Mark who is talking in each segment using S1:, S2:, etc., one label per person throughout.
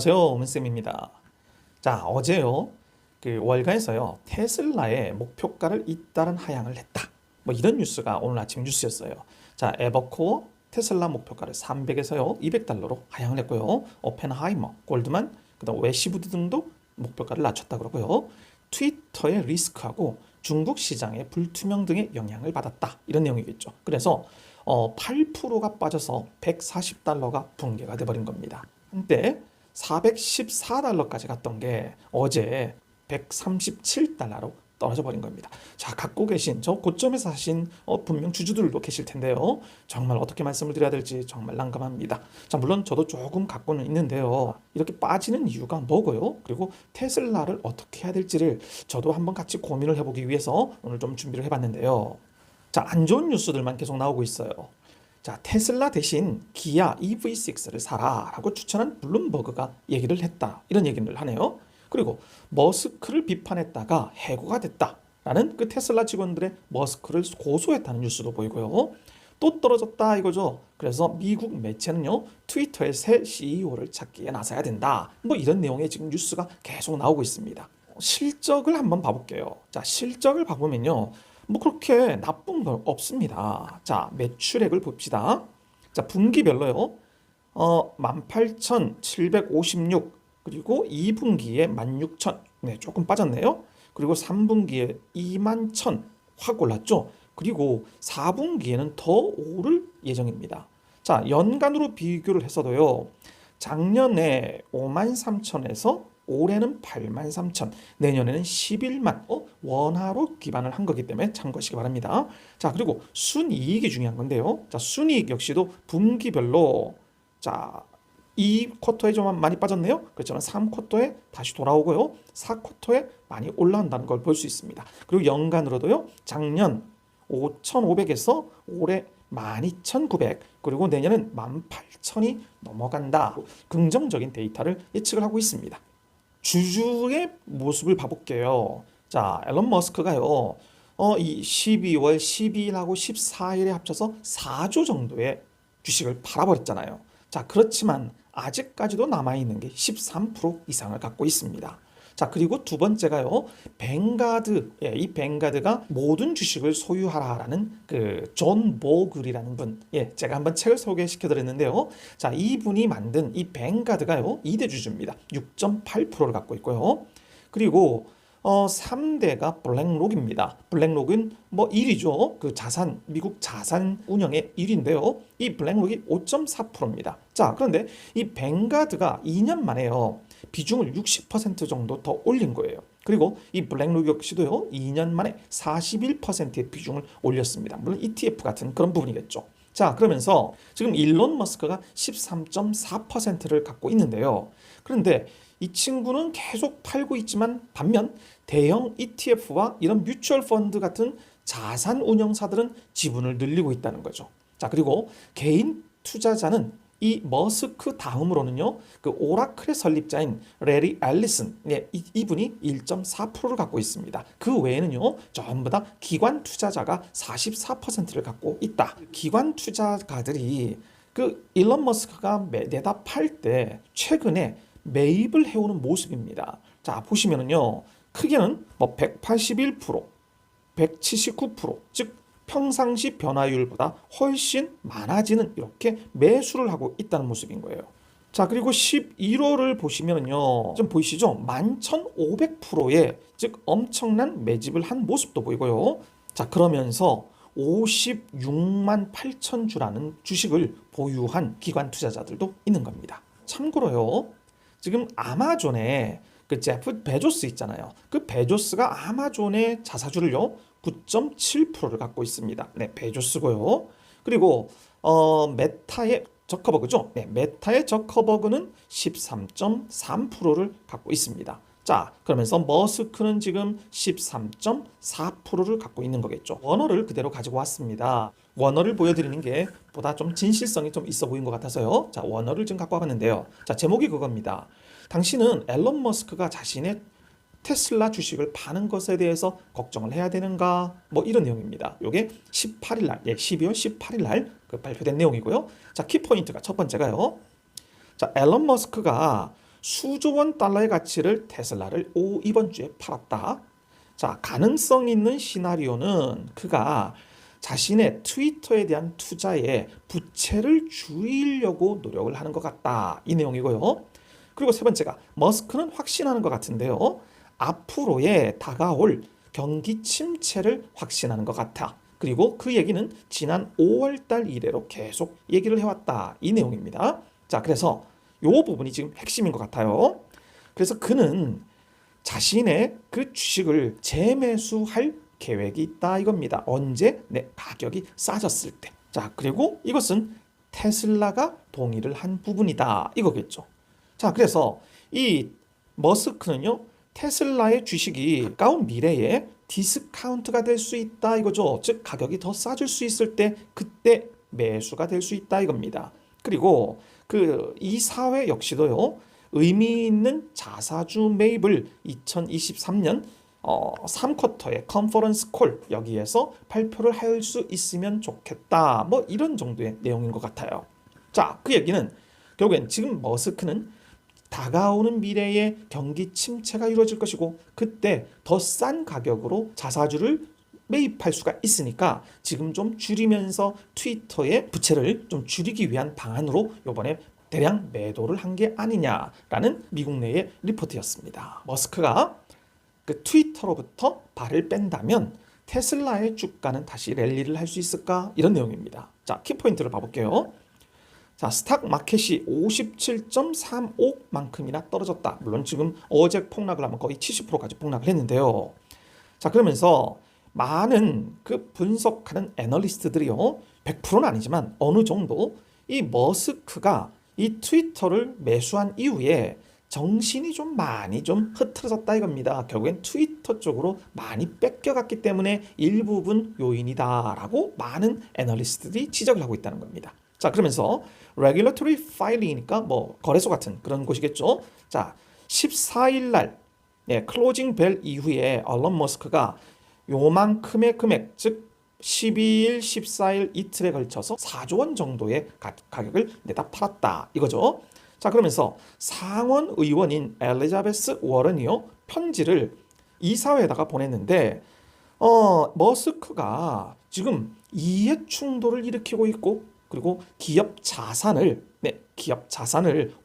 S1: 안녕하세요, 문쌤입니다. 자, 어제요, 월가에서요, 테슬라의 목표가를 잇따른 하향을 했다. 뭐 이런 뉴스가 오늘 아침 뉴스였어요. 자, 에버코어 테슬라 목표가를 300에서요, 200달러로 하향을 했고요. 오펜하이머, 골드만, 그다음 웨시부드 등도 목표가를 낮췄다 그러고요. 트위터의 리스크하고 중국 시장의 불투명 등의 영향을 받았다. 이런 내용이겠죠. 그래서 8%가 빠져서 140달러가 붕괴가 돼버린 겁니다. 한때 414달러까지 갔던 게 어제 137달러로 떨어져 버린 겁니다. 자, 갖고 계신 저 고점에서 사신 분명 주주들도 계실 텐데요. 정말 어떻게 말씀을 드려야 될지 정말 난감합니다. 자, 물론 저도 조금 갖고는 있는데요. 이렇게 빠지는 이유가 뭐고요? 그리고 테슬라를 어떻게 해야 될지를 저도 한번 같이 고민을 해보기 위해서 오늘 좀 준비를 해봤는데요. 자, 안 좋은 뉴스들만 계속 나오고 있어요. 자, 테슬라 대신 기아 EV6를 사라라고 추천한 블룸버그가 얘기를 했다. 이런 얘기를 하네요. 그리고 머스크를 비판했다가 해고가 됐다라는 그 테슬라 직원들의 머스크를 고소했다는 뉴스도 보이고요. 또 떨어졌다 이거죠. 그래서 미국 매체는요, 트위터의 새 CEO를 찾기에 나서야 된다. 뭐 이런 내용의 지금 뉴스가 계속 나오고 있습니다. 실적을 한번 봐볼게요. 자, 실적을 봐보면요. 뭐 그렇게 나쁜 건 없습니다. 자, 매출액을 봅시다. 자, 분기별로요. 18,756, 그리고 2분기에 16,000. 네, 조금 빠졌네요. 그리고 3분기에 21,000 확 올랐죠. 그리고 4분기에는 더 오를 예정입니다. 자, 연간으로 비교를 했어도요. 작년에 53,000에서 올해는 83,000, 내년에는 11만 원화로 기반을 한 거기 때문에 참고하시기 바랍니다. 자, 그리고 순이익이 중요한 건데요. 자, 순이익 역시도 분기별로 자, 2쿼터에 좀 많이 빠졌네요. 그렇지만 3쿼터에 다시 돌아오고요. 4쿼터에 많이 올라온다는 걸 볼 수 있습니다. 그리고 연간으로도요. 작년 5,500에서 올해 12,900, 그리고 내년은 18,000이 넘어간다. 긍정적인 데이터를 예측을 하고 있습니다. 주주의 모습을 봐볼게요. 자, 앨런 머스크가요, 이 12월 12일하고 14일에 합쳐서 4조 정도의 주식을 팔아버렸잖아요. 자, 그렇지만 아직까지도 남아있는 게 13% 이상을 갖고 있습니다. 자, 그리고 두 번째가요, 뱅가드. 예, 이 뱅가드가 모든 주식을 소유하라라는 그 존 보글이라는 분. 예, 제가 한번 책을 소개시켜 드렸는데요. 자, 이분이 만든 이 뱅가드가요, 2대 주주입니다. 6.8%를 갖고 있고요. 그리고 3대가 블랙록입니다. 블랙록은 뭐 1위죠. 그 자산, 미국 자산 운영의 1위인데요. 이 블랙록이 5.4%입니다. 자, 그런데 이 뱅가드가 2년 만에요, 비중을 60% 정도 더 올린 거예요. 그리고 이 블랙록 역시도요, 2년 만에 41%의 비중을 올렸습니다. 물론 ETF 같은 그런 부분이겠죠. 자, 그러면서 지금 일론 머스크가 13.4%를 갖고 있는데요. 그런데 이 친구는 계속 팔고 있지만 반면 대형 ETF와 이런 뮤추얼 펀드 같은 자산 운용사들은 지분을 늘리고 있다는 거죠. 자, 그리고 개인 투자자는 이 머스크 다음으로는요, 그 오라클의 설립자인 레리 앨리슨, 네, 이분이 1.4%를 갖고 있습니다. 그 외에는요, 전부 다 기관 투자자가 44%를 갖고 있다. 기관 투자가들이 그 일론 머스크가 내다 팔 때 최근에 매입을 해오는 모습입니다. 자, 보시면은요, 크게는 뭐 181%, 179%, 즉 평상시 변화율보다 훨씬 많아지는 이렇게 매수를 하고 있다는 모습인 거예요. 자, 그리고 11월을 보시면요, 좀 보이시죠? 11,500%의 즉 엄청난 매집을 한 모습도 보이고요. 자, 그러면서 56만 8천 주라는 주식을 보유한 기관 투자자들도 있는 겁니다. 참고로요, 지금 아마존에 그 제프 베조스 있잖아요. 그 베조스가 아마존의 자사주를요, 9.7%를 갖고 있습니다. 네, 베조스고요. 그리고 메타의 저커버그죠. 네, 메타의 저커버그는 13.3%를 갖고 있습니다. 자, 그러면서 머스크는 지금 13.4%를 갖고 있는 거겠죠. 원어를 그대로 가지고 왔습니다. 원어를 보여드리는 게 보다 좀 진실성이 좀 있어 보인 것 같아서요. 자, 원어를 지금 갖고 와봤는데요. 자, 제목이 그겁니다. 당신은 앨런 머스크가 자신의 테슬라 주식을 파는 것에 대해서 걱정을 해야 되는가? 뭐 이런 내용입니다. 이게 18일 날, 예, 12월 18일 날 발표된 내용이고요. 자, 키포인트가 첫 번째가요. 자, 앨런 머스크가 수조 원 달러의 가치를 테슬라를 이번 주에 팔았다. 자, 가능성 있는 시나리오는 그가 자신의 트위터에 대한 투자에 부채를 줄이려고 노력을 하는 것 같다. 이 내용이고요. 그리고 세 번째가 머스크는 확신하는 것 같은데요. 앞으로의 다가올 경기 침체를 확신하는 것 같아. 그리고 그 얘기는 지난 5월 달 이래로 계속 얘기를 해왔다. 이 내용입니다. 자, 그래서 이 부분이 지금 핵심인 것 같아요. 그래서 그는 자신의 그 주식을 재매수할 계획이 있다 이겁니다. 언제? 네, 가격이 싸졌을 때. 자, 그리고 이것은 테슬라가 동의를 한 부분이다 이거겠죠. 자, 그래서 이 머스크는요, 테슬라의 주식이 가까운 미래에 디스카운트가 될 수 있다 이거죠. 즉 가격이 더 싸질 수 있을 때 그때 매수가 될 수 있다 이겁니다. 그리고 그 이 사회 역시도요, 의미 있는 자사주 매입을 2023년 3쿼터의 컨퍼런스 콜 여기에서 발표를 할 수 있으면 좋겠다. 뭐 이런 정도의 내용인 것 같아요. 자, 그 얘기는 결국엔 지금 머스크는 다가오는 미래에 경기 침체가 이루어질 것이고 그때 더 싼 가격으로 자사주를 매입할 수가 있으니까 지금 좀 줄이면서 트위터의 부채를 좀 줄이기 위한 방안으로 이번에 대량 매도를 한 게 아니냐라는 미국 내의 리포트였습니다. 머스크가 그 트위터로부터 발을 뺀다면 테슬라의 주가는 다시 랠리를 할 수 있을까? 이런 내용입니다. 자, 키포인트를 봐볼게요. 자, 스탁 마켓이 57.35만큼이나 떨어졌다. 물론 지금 어제 폭락을 하면 거의 70%까지 폭락을 했는데요. 자, 그러면서 많은 그 분석하는 애널리스트들이요, 100%는 아니지만 어느 정도 이 머스크가 이 트위터를 매수한 이후에 정신이 좀 많이 좀 흐트러졌다 이겁니다. 결국엔 트위터 쪽으로 많이 뺏겨갔기 때문에 일부분 요인이다라고 많은 애널리스트들이 지적을 하고 있다는 겁니다. 자, 그러면서 regulatory filing이니까 뭐 거래소 같은 그런 곳이겠죠. 자, 14일 날 클로징 벨 이후에 얼런 머스크가 요만큼의 금액, 즉 12일, 14일 이틀에 걸쳐서 4조 원 정도의 가격을 내다 팔았다 이거죠. 자, 그러면서 상원 의원인 엘리자베스 워런이요, 편지를 이사회에다가 보냈는데 머스크가 지금 이해 충돌을 일으키고 있고 그리고 기업 자산을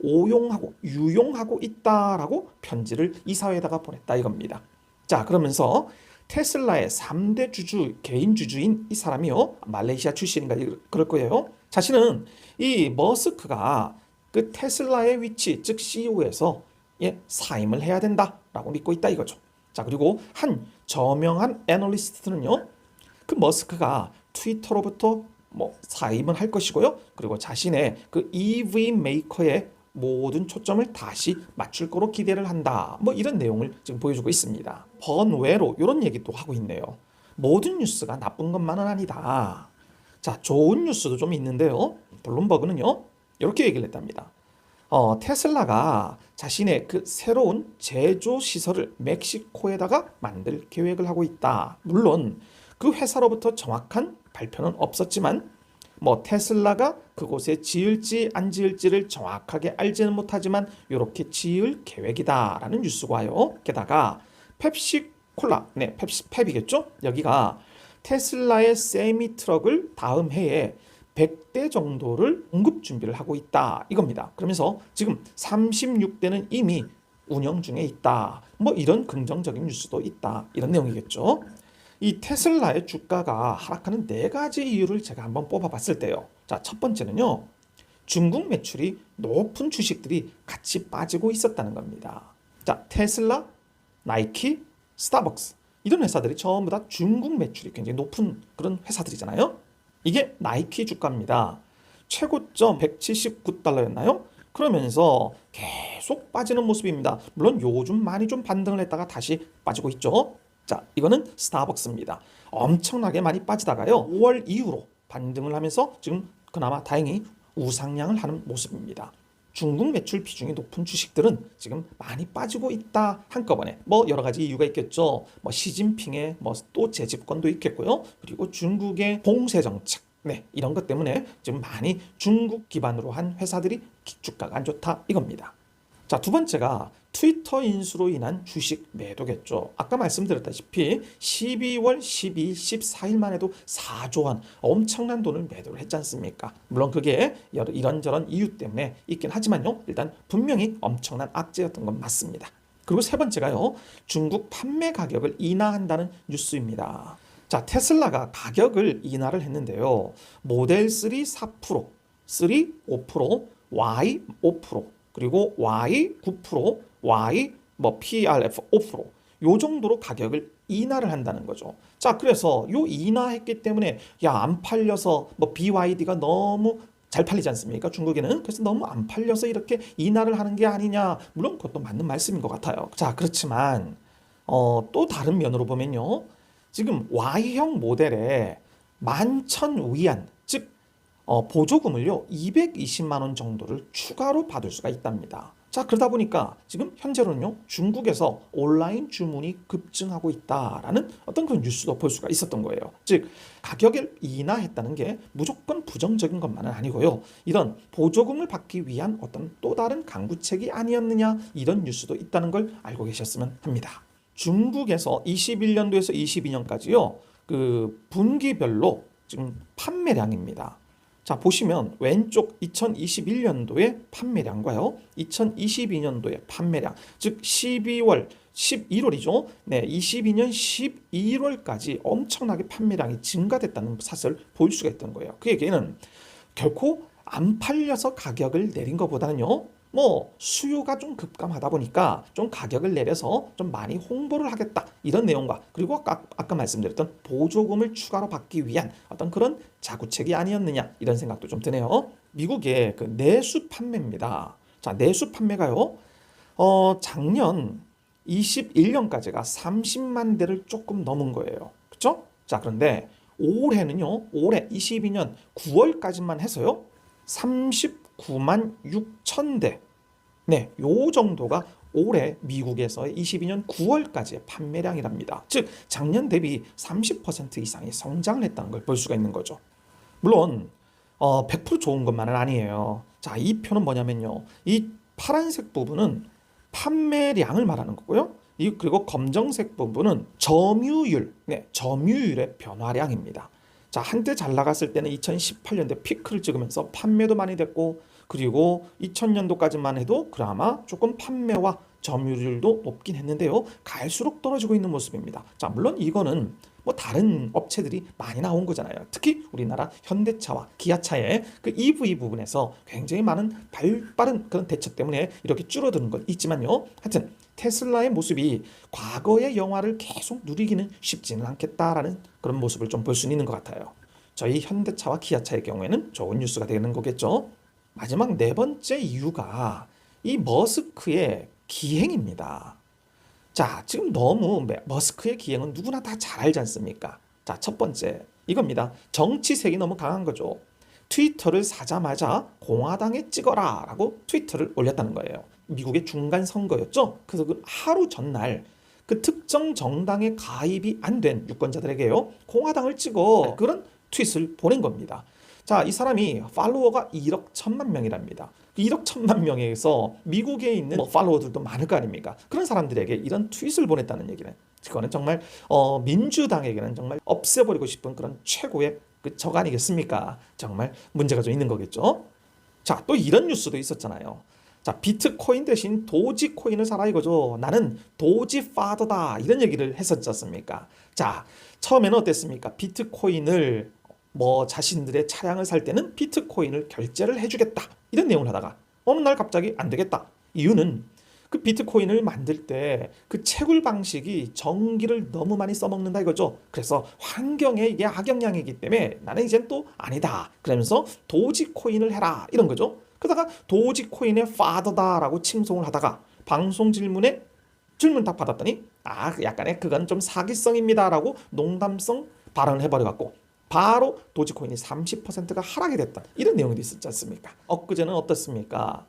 S1: 오용하고 유용하고 있다라고 편지를 이사회에다가 보냈다 이겁니다. 자, 그러면서 테슬라의 3대 주주, 개인 주주인 이 사람이요, 말레이시아 출신인가 그럴 거예요. 자신은 이 머스크가 그 테슬라의 위치, 즉 CEO에서 사임을 해야 된다라고 믿고 있다 이거죠. 자, 그리고 한 저명한 애널리스트는요, 그 머스크가 트위터로부터 뭐 사임을 할 것이고요, 그리고 자신의 그 EV 메이커의 모든 초점을 다시 맞출 거로 기대를 한다. 뭐 이런 내용을 지금 보여주고 있습니다. 번외로 이런 얘기도 하고 있네요. 모든 뉴스가 나쁜 것만은 아니다. 자, 좋은 뉴스도 좀 있는데요. 블룸버그는요, 이렇게 얘기를 했답니다. 테슬라가 자신의 그 새로운 제조 시설을 멕시코에다가 만들 계획을 하고 있다. 물론 그 회사로부터 정확한 발표는 없었지만 뭐 테슬라가 그곳에 지을지 안 지을지를 정확하게 알지는 못하지만 이렇게 지을 계획이다라는 뉴스가 와요. 게다가 펩시콜라, 펩이겠죠? 여기가 테슬라의 세미 트럭을 다음 해에 100대 정도를 공급 준비를 하고 있다 이겁니다. 그러면서 지금 36대는 이미 운영 중에 있다. 뭐 이런 긍정적인 뉴스도 있다. 이런 내용이겠죠. 이 테슬라의 주가가 하락하는 4가지 이유를 제가 한번 뽑아봤을 때요. 자, 첫 번째는요, 중국 매출이 높은 주식들이 같이 빠지고 있었다는 겁니다. 자, 테슬라, 나이키, 스타벅스 이런 회사들이 전부 다 중국 매출이 굉장히 높은 그런 회사들이잖아요. 이게 나이키 주가입니다. 최고점 179달러였나요? 그러면서 계속 빠지는 모습입니다. 물론 요즘 많이 좀 반등을 했다가 다시 빠지고 있죠. 자, 이거는 스타벅스입니다. 엄청나게 많이 빠지다가요, 5월 이후로 반등을 하면서 지금 그나마 다행히 우상향을 하는 모습입니다. 중국 매출 비중이 높은 주식들은 지금 많이 빠지고 있다 한꺼번에. 뭐 여러 가지 이유가 있겠죠. 뭐 시진핑의 뭐 또 재집권도 있겠고요. 그리고 중국의 봉쇄 정책, 이런 것 때문에 지금 많이 중국 기반으로 한 회사들이 주가가 안 좋다 이겁니다. 자, 두 번째가 트위터 인수로 인한 주식 매도겠죠. 아까 말씀드렸다시피 12월 12, 14일만 해도 4조 원 엄청난 돈을 매도를 했지 않습니까? 물론 그게 이런저런 이유 때문에 있긴 하지만요. 일단 분명히 엄청난 악재였던 건 맞습니다. 그리고 세 번째가요. 중국 판매 가격을 인하한다는 뉴스입니다. 자, 테슬라가 가격을 인하를 했는데요. 모델 3 4%, 3 5%, Y 5%, 그리고 Y 9%, Y PRF 5%, 요 정도로 가격을 인하를 한다는 거죠. 자, 그래서 요 인하했기 때문에 야, 안 팔려서 BYD가 너무 잘 팔리지 않습니까? 중국에는. 그래서 너무 안 팔려서 이렇게 인하를 하는 게 아니냐. 물론 그것도 맞는 말씀인 것 같아요. 자, 그렇지만 또 다른 면으로 보면요. 지금 Y형 모델에 11,000위안, 즉 보조금을요 220만 원 정도를 추가로 받을 수가 있답니다. 자, 그러다 보니까 지금 현재로는요 중국에서 온라인 주문이 급증하고 있다라는 어떤 그런 뉴스도 볼 수가 있었던 거예요. 즉 가격을 인하했다는 게 무조건 부정적인 것만은 아니고요. 이런 보조금을 받기 위한 어떤 또 다른 강구책이 아니었느냐, 이런 뉴스도 있다는 걸 알고 계셨으면 합니다. 중국에서 21년도에서 22년까지요 그 분기별로 지금 판매량입니다. 자, 보시면 왼쪽 2021년도의 판매량과요 2022년도의 판매량, 즉 12월 11월이죠. 네, 22년 11월까지 엄청나게 판매량이 증가됐다는 사실을 볼 수가 있던 거예요. 그 얘기는 결코 안 팔려서 가격을 내린 것보다는요 수요가 좀 급감하다 보니까 좀 가격을 내려서 좀 많이 홍보를 하겠다, 이런 내용과, 그리고 아까 말씀드렸던 보조금을 추가로 받기 위한 어떤 그런 자구책이 아니었느냐, 이런 생각도 좀 드네요. 미국의 그 내수 판매입니다. 자, 내수 판매가요 작년 21년까지가 30만 대를 조금 넘은 거예요. 그렇죠? 자, 그런데 올해는요, 올해 22년 9월까지만 해서요 39만 6천 대. 네, 요 정도가 올해 미국에서의 22년 9월까지의 판매량이랍니다. 즉 작년 대비 30% 이상이 성장을 했다는 걸 볼 수가 있는 거죠. 물론 100% 좋은 것만은 아니에요. 자, 이 표는 뭐냐면요, 이 파란색 부분은 판매량을 말하는 거고요. 그리고 검정색 부분은 점유율, 네, 점유율의 변화량입니다. 자, 한때 잘 나갔을 때는 2018년도에 피크를 찍으면서 판매도 많이 됐고, 그리고 2000년도까지만 해도 그나마 조금 판매와 점유율도 높긴 했는데요. 갈수록 떨어지고 있는 모습입니다. 자, 물론 이거는 다른 업체들이 많이 나온 거잖아요. 특히 우리나라 현대차와 기아차의 그 EV 부분에서 굉장히 많은 빠른 그런 대처 때문에 이렇게 줄어드는 건 있지만요. 하여튼 테슬라의 모습이 과거의 영화를 계속 누리기는 쉽지는 않겠다라는 그런 모습을 좀 볼 수 있는 것 같아요. 저희 현대차와 기아차의 경우에는 좋은 뉴스가 되는 거겠죠. 마지막 네 번째 이유가 이 머스크의 기행입니다. 자, 지금 너무 머스크의 기행은 누구나 다 잘 알지 않습니까? 자, 첫 번째 이겁니다. 정치색이 너무 강한 거죠. 트위터를 사자마자 공화당에 찍어라 라고 트위터를 올렸다는 거예요. 미국의 중간 선거였죠. 그래서 그 하루 전날 그 특정 정당에 가입이 안 된 유권자들에게요 공화당을 찍어, 그런 트윗을 보낸 겁니다. 자, 이 사람이 팔로워가 1억 1천만 명이랍니다. 1억 1천만 명에서 미국에 있는 팔로워들도 많을 거 아닙니까? 그런 사람들에게 이런 트윗을 보냈다는 얘기는, 그거는 정말 민주당에게는 정말 없애버리고 싶은 그런 최고의 그 적 아니겠습니까? 정말 문제가 좀 있는 거겠죠. 자, 또 이런 뉴스도 있었잖아요. 자, 비트코인 대신 도지코인을 사라 이거죠. 나는 도지 파더다, 이런 얘기를 했었지 않습니까? 자, 처음에는 어땠습니까? 비트코인을 자신들의 차량을 살 때는 비트코인을 결제를 해주겠다, 이런 내용을 하다가 어느 날 갑자기 안 되겠다. 이유는 그 비트코인을 만들 때 그 채굴 방식이 전기를 너무 많이 써먹는다 이거죠. 그래서 환경에 이게 악영향이기 때문에 나는 이젠 또 아니다, 그러면서 도지코인을 해라, 이런 거죠. 그러다가 도지코인의 파더다라고 칭송을 하다가 방송 질문에 질문 딱 받았더니 약간의 그건 좀 사기성입니다라고 농담성 발언을 해버려갖고 바로 도지코인이 30%가 하락이 됐다, 이런 내용이 있었지 않습니까? 엊그제는 어떻습니까?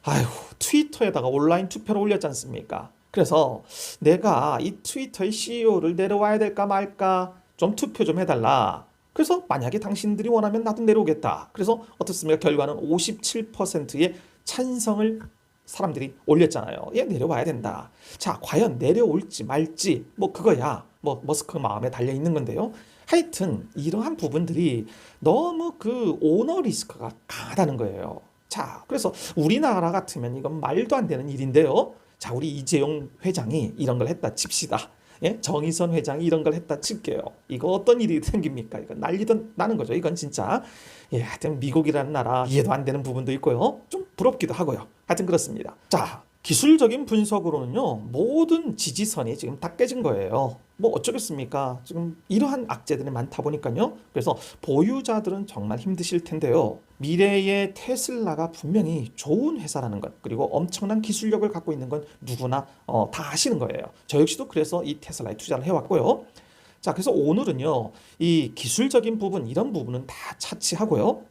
S1: 아이고, 트위터에다가 온라인 투표를 올렸지 않습니까? 그래서 내가 이 트위터의 CEO를 내려와야 될까 말까 좀 투표 좀 해달라. 그래서 만약에 당신들이 원하면 나도 내려오겠다. 그래서 어떻습니까? 결과는 57%의 찬성을 사람들이 올렸잖아요. 얘 내려와야 된다. 자, 과연 내려올지 말지 뭐 그거야. 뭐 머스크 마음에 달려 있는 건데요. 하여튼 이러한 부분들이 너무 그 오너 리스크가 강하다는 거예요. 자, 그래서 우리나라 같으면 이건 말도 안 되는 일인데요. 자, 우리 이재용 회장이 이런 걸 했다 칩시다. 예? 정의선 회장이 이런 걸 했다 칠게요. 이거 어떤 일이 생깁니까? 이거 난리도 나는 거죠. 이건 진짜. 예, 하여튼 미국이라는 나라 이해도 안 되는 부분도 있고요. 좀 부럽기도 하고요. 하여튼 그렇습니다. 자, 기술적인 분석으로는요, 모든 지지선이 지금 다 깨진 거예요. 뭐 어쩌겠습니까? 지금 이러한 악재들이 많다 보니까요. 그래서 보유자들은 정말 힘드실 텐데요. 미래의 테슬라가 분명히 좋은 회사라는 것, 그리고 엄청난 기술력을 갖고 있는 건 누구나 다 아시는 거예요. 저 역시도 그래서 이 테슬라에 투자를 해왔고요. 자, 그래서 오늘은요, 이 기술적인 부분, 이런 부분은 다 차치하고요.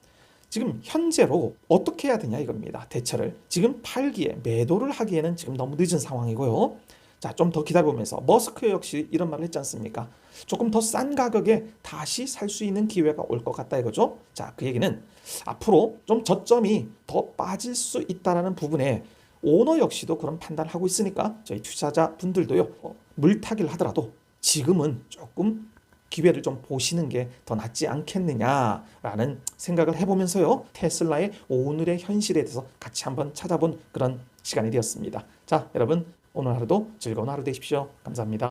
S1: 지금 현재로 어떻게 해야 되냐 이겁니다. 대처를. 지금 팔기에 매도를 하기에는 지금 너무 늦은 상황이고요. 자, 좀 더 기다려보면서 머스크 역시 이런 말을 했지 않습니까? 조금 더 싼 가격에 다시 살 수 있는 기회가 올 것 같다 이거죠. 자, 그 얘기는 앞으로 좀 저점이 더 빠질 수 있다라는 부분에 오너 역시도 그런 판단을 하고 있으니까 저희 투자자 분들도요, 물타기를 하더라도 지금은 조금 기회를 좀 보시는 게 더 낫지 않겠느냐라는 생각을 해보면서요, 테슬라의 오늘의 현실에 대해서 같이 한번 찾아본 그런 시간이 되었습니다. 자, 여러분 오늘 하루도 즐거운 하루 되십시오. 감사합니다.